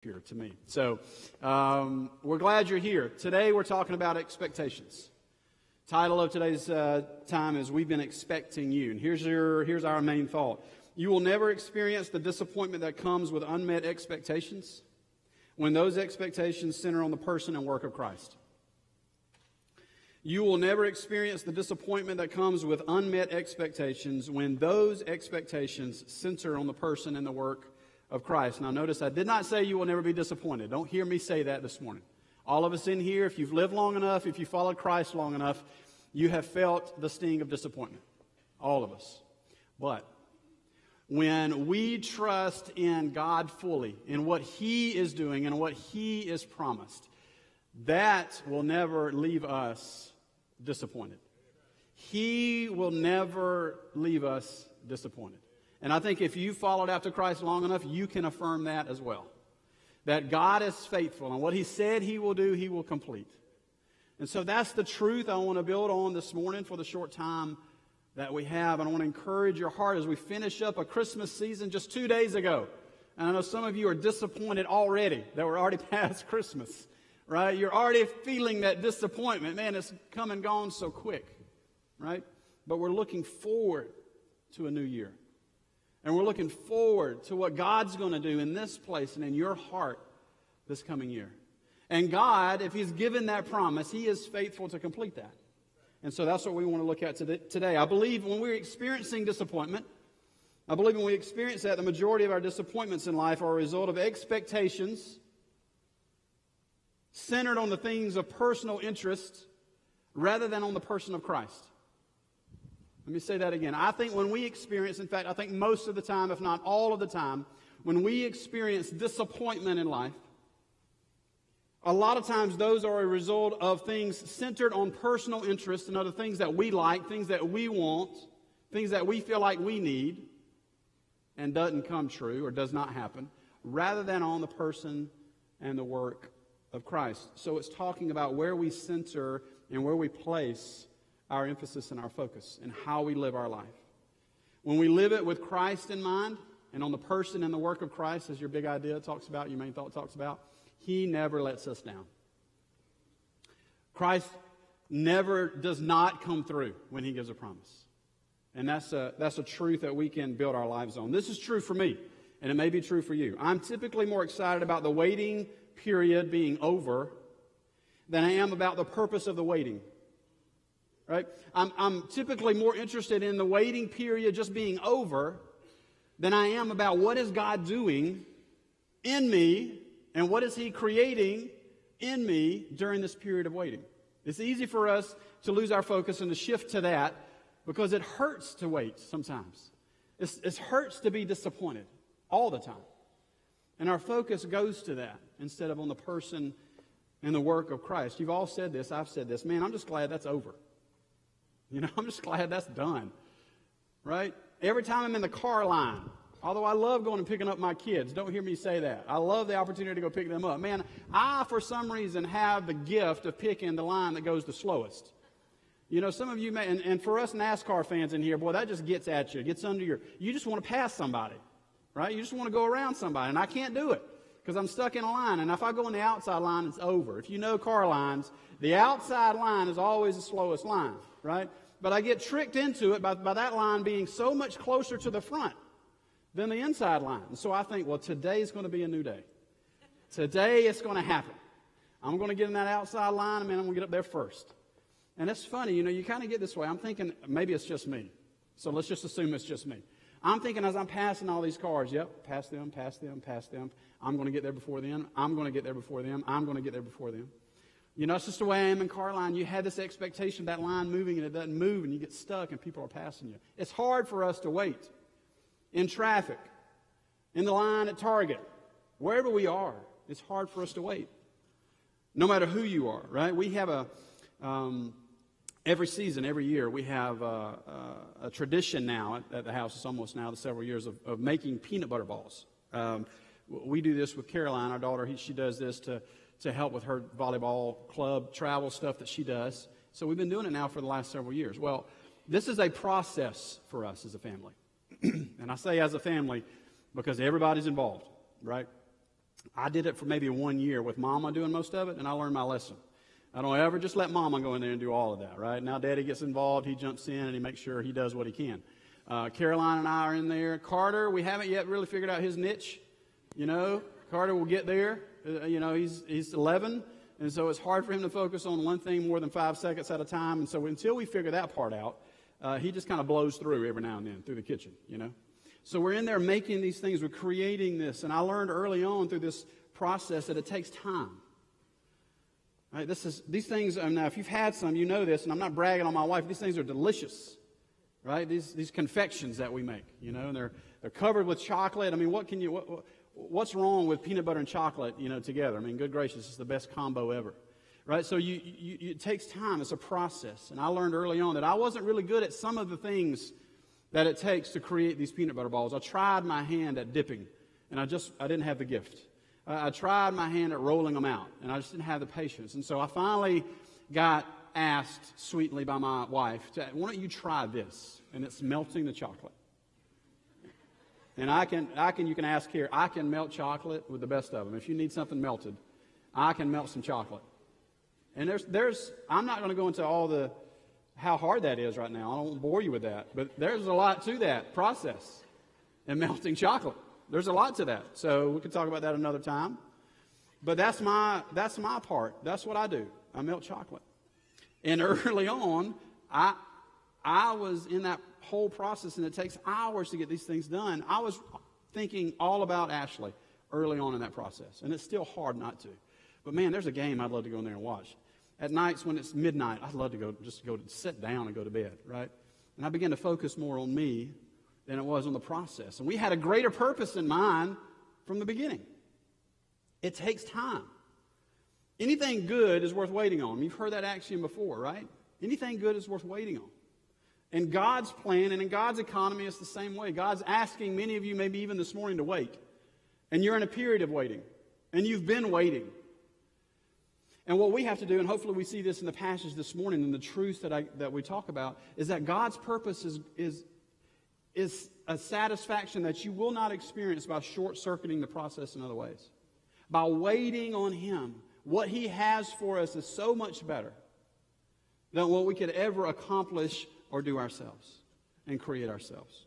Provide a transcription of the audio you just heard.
here to me. So we're glad you're here. Today we're talking about expectations. Title of today's time is We've Been Expecting You. And here's our main thought. You will never experience the disappointment that comes with unmet expectations when those expectations center on the person and work of Christ. You will never experience the disappointment that comes with unmet expectations when those expectations center on the person and the work of Christ. Now notice I did not say you will never be disappointed. Don't hear me say that this morning. All of us in here, if you've lived long enough, if you followed Christ long enough, you have felt the sting of disappointment. All of us. But when we trust in God fully, in what He is doing and what He is promised, that will never leave us disappointed. He will never leave us disappointed. And I think if you followed after Christ long enough, you can affirm that as well. That God is faithful, and what He said He will do, He will complete. And so that's the truth I want to build on this morning for the short time that we have. And I want to encourage your heart as we finish up a Christmas season just 2 days ago. And I know some of you are disappointed already that we're already past Christmas, right? You're already feeling that disappointment. Man, it's come and gone so quick, right? But we're looking forward to a new year. And we're looking forward to what God's going to do in this place and in your heart this coming year. And God, if He's given that promise, He is faithful to complete that. And so that's what we want to look at today. I believe when we're experiencing disappointment, I believe when we experience that, the majority of our disappointments in life are a result of expectations centered on the things of personal interest rather than on the person of Christ. Let me say that again. I think when we experience, in fact, I think most of the time, if not all of the time, when we experience disappointment in life, a lot of times those are a result of things centered on personal interest and other things that we like, things that we want, things that we feel like we need, and doesn't come true or does not happen, rather than on the person and the work of Christ. So it's talking about where we center and where we place our emphasis and our focus and how we live our life. When we live it with Christ in mind and on the person and the work of Christ, as your big idea talks about, your main thought talks about, He never lets us down. Christ never does not come through when He gives a promise. And that's a truth that we can build our lives on. This is true for me, and it may be true for you. I'm typically more excited about the waiting period being over than I am about the purpose of the waiting. Right? I'm typically more interested in the waiting period just being over than I am about what is God doing in me and what is He creating in me during this period of waiting. It's easy for us to lose our focus and to shift to that because it hurts to wait sometimes. It hurts to be disappointed all the time. And our focus goes to that instead of on the person and the work of Christ. You've all said this. I've said this. Man, I'm just glad that's over. You know, I'm just glad that's done, right? Every time I'm in the car line, although I love going and picking up my kids, don't hear me say that. I love the opportunity to go pick them up. Man, I, for some reason, have the gift of picking the line that goes the slowest. You know, some of you may, and for us NASCAR fans in here, boy, that just gets at you. It gets under you just want to pass somebody, right? You just want to go around somebody, and I can't do it because I'm stuck in a line. And if I go in the outside line, it's over. If you know car lines, the outside line is always the slowest line, right? But I get tricked into it by that line being so much closer to the front than the inside line. And so I think, well, today's going to be a new day. Today it's going to happen. I'm going to get in that outside line, and man, I'm going to get up there first. And it's funny, you know, you kind of get this way. I'm thinking maybe it's just me. So let's just assume it's just me. I'm thinking as I'm passing all these cars, yep, pass them, pass them, pass them. I'm going to get there before them. I'm going to get there before them. I'm going to get there before them. You know, it's just the way I am in car line. You had this expectation of that line moving, and it doesn't move, and you get stuck, and people are passing you. It's hard for us to wait in traffic, in the line at Target, wherever we are. It's hard for us to wait, no matter who you are, right? We have every season, every year, we have a tradition now at the house. It's almost now several years of making peanut butter balls. We do this with Caroline, our daughter. She does this to help with her volleyball club travel stuff that she does. So we've been doing it now for the last several years. Well, this is a process for us as a family. And I say as a family because everybody's involved, right? I did it for maybe 1 year with Mama doing most of it, and I learned my lesson. I don't ever just let Mama go in there and do all of that, right? Now Daddy gets involved, he jumps in, and he makes sure he does what he can. Caroline and I are in there. Carter, we haven't yet really figured out his niche. Carter will get there. He's 11, and so it's hard for him to focus on one thing more than 5 seconds at a time. And so until we figure that part out, he just kind of blows through every now and then through the kitchen, So we're in there making these things. We're creating this. And I learned early on through this process that it takes time. Right? These things, now if you've had some, you know this, and I'm not bragging on my wife. These things are delicious. Right? These confections that we make, and they're covered with chocolate. I mean, what's wrong with peanut butter and chocolate, together? I mean, good gracious, it's the best combo ever. Right? So it takes time. It's a process. And I learned early on that I wasn't really good at some of the things that it takes to create these peanut butter balls. I tried my hand at dipping, and I didn't have the gift. I tried my hand at rolling them out, and I just didn't have the patience. And so I finally got asked sweetly by my wife, why don't you try this? And it's melting the chocolate. And you can ask here, I can melt chocolate with the best of them. If you need something melted, I can melt some chocolate. And I'm not going to go into how hard that is right now. I don't want to bore you with that. But there's a lot to that process in melting chocolate. There's a lot to that. So we can talk about that another time. But that's my part. That's what I do. I melt chocolate. And early on, I was in that whole process, and it takes hours to get these things done. I was thinking all about Ashley early on in that process, and it's still hard not to. But man, there's a game I'd love to go in there and watch. At nights when it's midnight, I'd love to go to sit down and go to bed, right? And I began to focus more on me than it was on the process. And we had a greater purpose in mind from the beginning. It takes time. Anything good is worth waiting on. You've heard that axiom before, right? Anything good is worth waiting on. In God's plan and in God's economy, it's the same way. God's asking many of you, maybe even this morning, to wait. And you're in a period of waiting. And you've been waiting. And what we have to do, and hopefully we see this in the passage this morning, and the truths that we talk about, is that God's purpose is a satisfaction that you will not experience by short-circuiting the process in other ways. By waiting on Him, what He has for us is so much better than what we could ever accomplish or do ourselves and create ourselves.